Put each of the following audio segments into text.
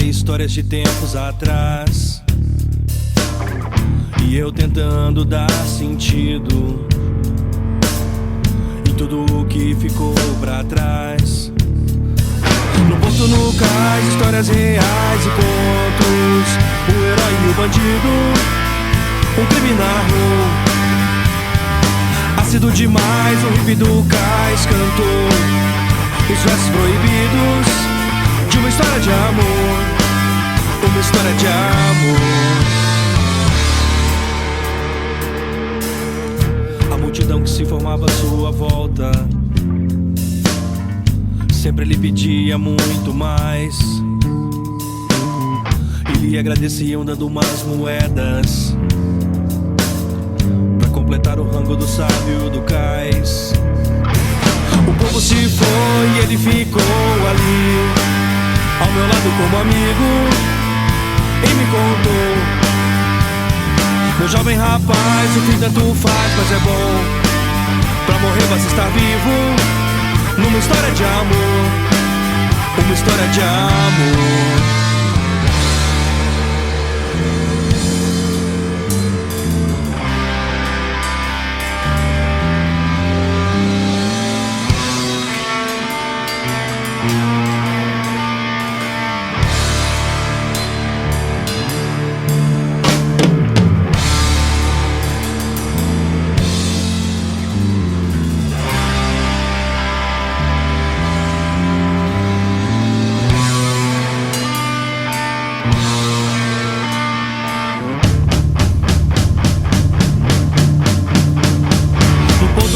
histórias de tempos atrás, e eu tentando dar sentido em tudo o que ficou pra trás. No porto, no cais, histórias reais e contos, o herói e o bandido, um crime narrou. Ácido demais, o hippie do cais cantou os versos proibidos de uma história de amor, uma história de amor. A multidão que se formava à sua volta sempre lhe pedia muito mais, e lhe agradeciam dando umas moedas pra completar o rango do sábio do cais. O povo se foi e ele ficou ali ao meu lado como amigo, e me contou: meu jovem rapaz, o fim tanto faz, mas é bom. Pra morrer basta estar vivo numa história de amor, uma história de amor.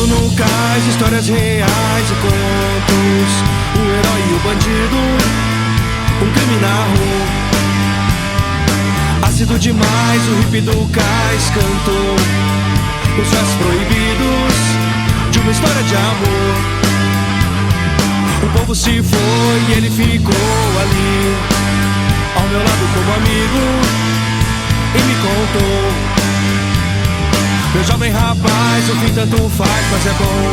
No cais, histórias reais e contos, o herói e o bandido, um crime narrou. Ácido demais, o hippie do cais cantou os versos proibidos de uma história de amor. O povo se foi e ele ficou ali ao meu lado como amigo, e me contou: meu jovem rapaz, o fim tanto faz, mas é bom.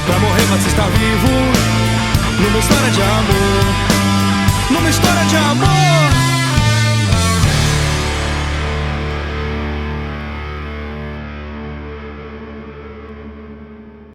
Pra morrer basta estar vivo numa história de amor, numa história de amor.